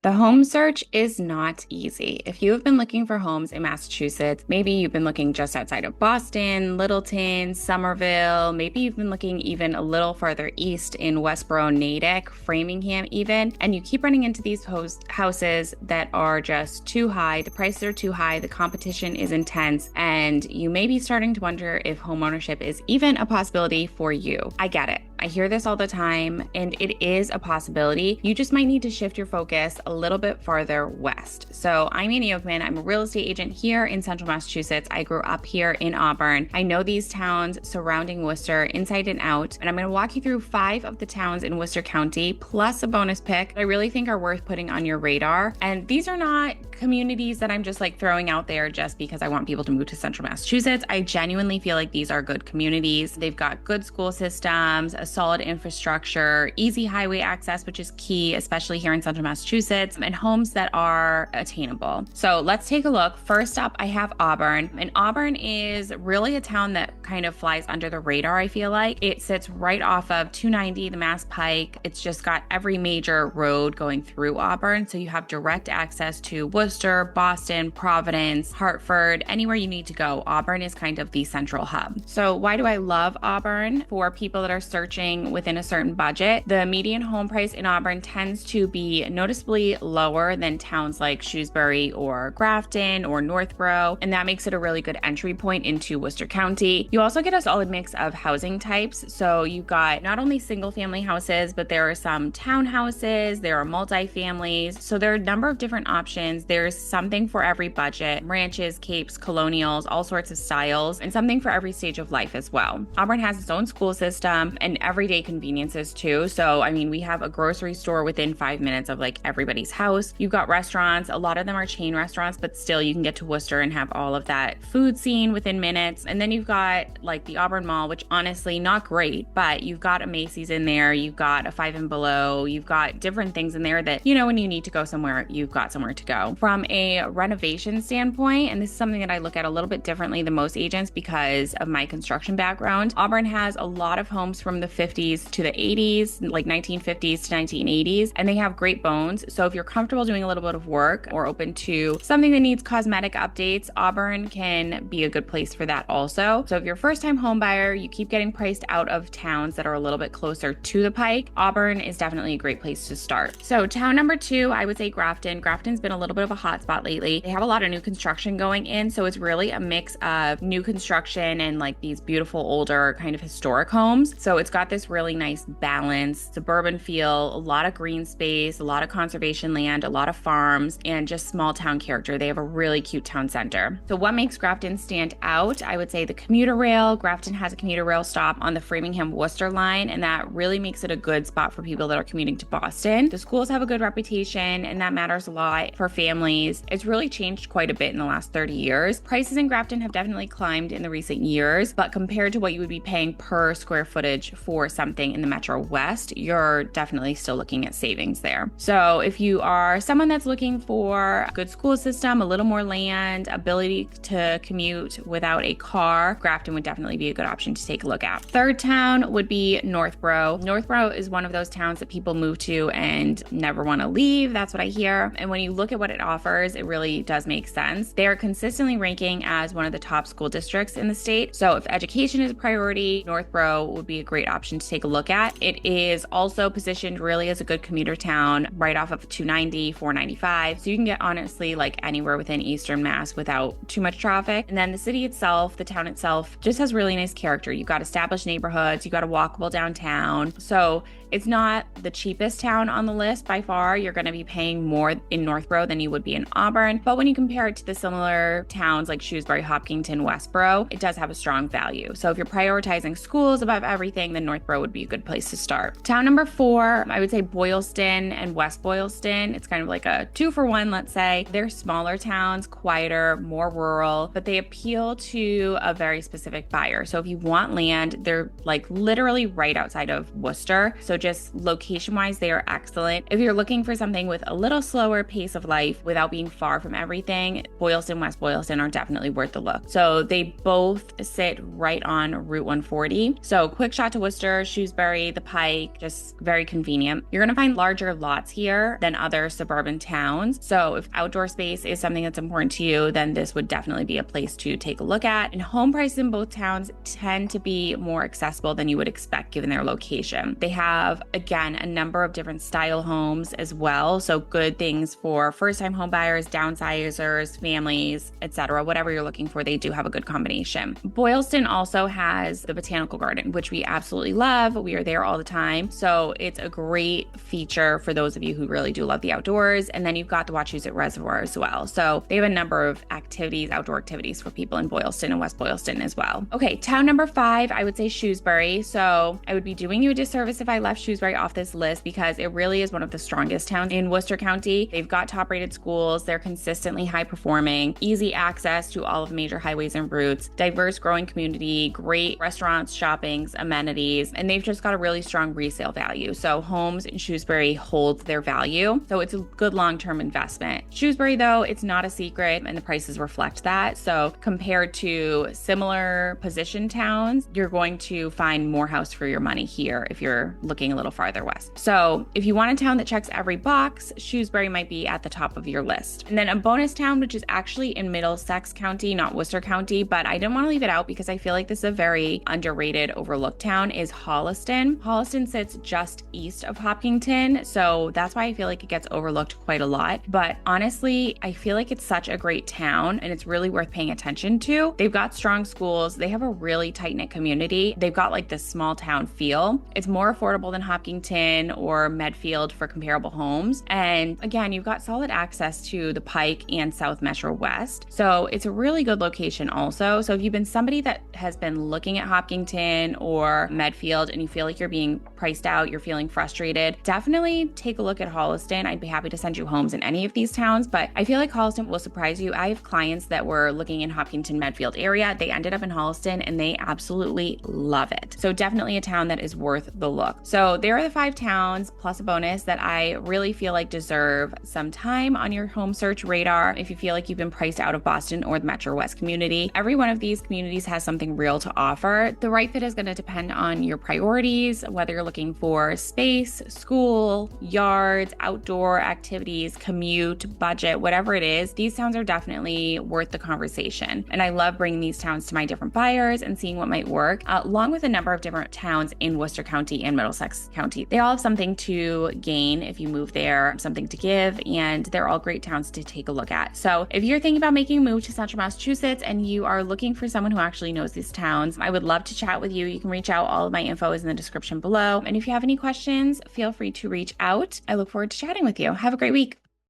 The home search is not easy. If you have been looking for homes in Massachusetts, maybe you've been looking just outside of Boston, Littleton, Somerville, maybe you've been looking even a little farther east in Westboro, Natick, Framingham even, and you keep running into these houses that are just too high, the prices are too high, the competition is intense, and you may be starting to wonder if homeownership is even a possibility for you. I get it. I hear this all the time, and it is a possibility. You just might need to shift your focus a little bit farther west. So I'm Annie Oakman. I'm a real estate agent here in Central Massachusetts. I grew up here in Auburn. I know these towns surrounding Worcester inside and out, and I'm going to walk you through 5 of the towns in Worcester County, plus a bonus pick that I really think are worth putting on your radar. And these are not communities that I'm just like throwing out there just because I want people to move to Central Massachusetts. I genuinely feel like these are good communities. They've got good school systems, a solid infrastructure, easy highway access, which is key, especially here in Central Massachusetts, and homes that are attainable. So let's take a look. First up, I have Auburn. And Auburn is really a town that kind of flies under the radar, I feel like. It sits right off of 290, the Mass Pike. It's just got every major road going through Auburn. So you have direct access to Worcester, Boston, Providence, Hartford, anywhere you need to go. Auburn is kind of the central hub. So why do I love Auburn? For people that are searching within a certain budget, the median home price in Auburn tends to be noticeably lower than towns like Shrewsbury or Grafton or Northborough, and that makes it a really good entry point into Worcester County. You also get a solid mix of housing types. So you've got not only single family houses, but there are some townhouses, there are multifamilies. So there are a number of different options. There's something for every budget, ranches, capes, colonials, all sorts of styles, and something for every stage of life as well. Auburn has its own school system and everyday conveniences too. So, I mean, we have a grocery store within 5 minutes of like everybody's house. You've got restaurants. A lot of them are chain restaurants, but still you can get to Worcester and have all of that food scene within minutes. And then you've got like the Auburn Mall, which honestly not great, but you've got a Macy's in there. You've got a Five and Below. You've got different things in there that, you know, when you need to go somewhere, you've got somewhere to go. From a renovation standpoint, and this is something that I look at a little bit differently than most agents because of my construction background, Auburn has a lot of homes from the 50s to the 80s, like 1950s to 1980s, and they have great bones. So if you're comfortable doing a little bit of work or open to something that needs cosmetic updates, Auburn can be a good place for that also. So if you're a first-time home buyer, you keep getting priced out of towns that are a little bit closer to the Pike, Auburn is definitely a great place to start. So town number 2, I would say Grafton. Grafton's been a little bit of a hot spot lately. They have a lot of new construction going in, so it's really a mix of new construction and like these beautiful older kind of historic homes. So it's got this really nice balance, suburban feel, a lot of green space, a lot of conservation land, a lot of farms, and just small town character. They have a really cute town center. So what makes Grafton stand out? I would say the commuter rail. Grafton has a commuter rail stop on the Framingham-Worcester line, and that really makes it a good spot for people that are commuting to Boston. The schools have a good reputation, and that matters a lot for families. It's really changed quite a bit in the last 30 years. Prices in Grafton have definitely climbed in the recent years, but compared to what you would be paying per square footage for something in the Metro West, you're definitely still looking at savings there. So if you are someone that's looking for a good school system, a little more land, ability to commute without a car, Grafton would definitely be a good option to take a look at. Third town would be Northborough. Northborough is one of those towns that people move to and never want to leave. That's what I hear. And when you look at what it offers, it really does make sense. They are consistently ranking as one of the top school districts in the state. So if education is a priority, Northborough would be a great option to take a look at. It is also positioned really as a good commuter town right off of 290, 495. So you can get honestly like anywhere within Eastern Mass without too much traffic. And then the city itself, the town itself, just has really nice character. You've got established neighborhoods, you've got a walkable downtown. So it's not the cheapest town on the list by far. You're going to be paying more in Northborough than you would be in Auburn. But when you compare it to the similar towns like Shrewsbury, Hopkinton, Westboro, it does have a strong value. So if you're prioritizing schools above everything, then Northborough would be a good place to start. Town number 4, I would say Boylston and West Boylston. It's kind of like a 2-for-1, let's say. They're smaller towns, quieter, more rural, but they appeal to a very specific buyer. So if you want land, they're like literally right outside of Worcester. So just location-wise, they are excellent. If you're looking for something with a little slower pace of life without being far from everything, Boylston, West Boylston are definitely worth the look. So they both sit right on Route 140. So quick shot to Worcester, Shrewsbury, the Pike, just very convenient. You're going to find larger lots here than other suburban towns. So if outdoor space is something that's important to you, then this would definitely be a place to take a look at. And home prices in both towns tend to be more accessible than you would expect given their location. They have, again, a number of different style homes as well. So good things for first-time home buyers, downsizers, families, etc. Whatever you're looking for, they do have a good combination. Boylston also has the botanical garden, which we absolutely love. We are there all the time. So it's a great feature for those of you who really do love the outdoors. And then you've got the Wachusett Reservoir as well. So they have a number of activities, outdoor activities for people in Boylston and West Boylston as well. Okay, town number 5, I would say Shrewsbury. So I would be doing you a disservice if I left Shrewsbury off this list because it really is one of the strongest towns in Worcester County. They've got top-rated schools. They're consistently high-performing, easy access to all of major highways and routes, diverse growing community, great restaurants, shoppings, amenities, and they've just got a really strong resale value. So homes in Shrewsbury hold their value. So it's a good long-term investment. Shrewsbury, though, it's not a secret and the prices reflect that. So compared to similar position towns, you're going to find more house for your money here if you're looking a little farther west. So if you want a town that checks every box, Shrewsbury might be at the top of your list. And then a bonus town, which is actually in Middlesex County, not Worcester County, but I didn't want to leave it out because I feel like this is a very underrated, overlooked town, is Holliston. Holliston sits just east of Hopkinton, so that's why I feel like it gets overlooked quite a lot. But honestly, I feel like it's such a great town and it's really worth paying attention to. They've got strong schools. They have a really tight-knit community. They've got like this small town feel. It's more affordable than Hopkinton or Medfield for comparable homes. And again, you've got solid access to the Pike and South Metro West. So it's a really good location also. So if you've been somebody that has been looking at Hopkinton or Medfield and you feel like you're being priced out, you're feeling frustrated, definitely take a look at Holliston. I'd be happy to send you homes in any of these towns, but I feel like Holliston will surprise you. I have clients that were looking in Hopkinton, Medfield area. They ended up in Holliston and they absolutely love it. So definitely a town that is worth the look. So there are the 5 towns plus a bonus that I really feel like deserve some time on your home search radar if you feel like you've been priced out of Boston or the Metro West community. Every one of these communities has something real to offer. The right fit is going to depend on your priorities, whether you're looking for space, school, yards, outdoor activities, commute, budget, whatever it is. These towns are definitely worth the conversation. And I love bringing these towns to my different buyers and seeing what might work, along with a number of different towns in Worcester County and Middlesex County. They all have something to gain if you move there, something to give, and they're all great towns to take a look at. So if you're thinking about making a move to Central Massachusetts and you are looking for someone who actually knows these towns, I would love to chat with you. You can reach out. All of my info is in the description below. And if you have any questions, feel free to reach out. I look forward to chatting with you. Have a great week.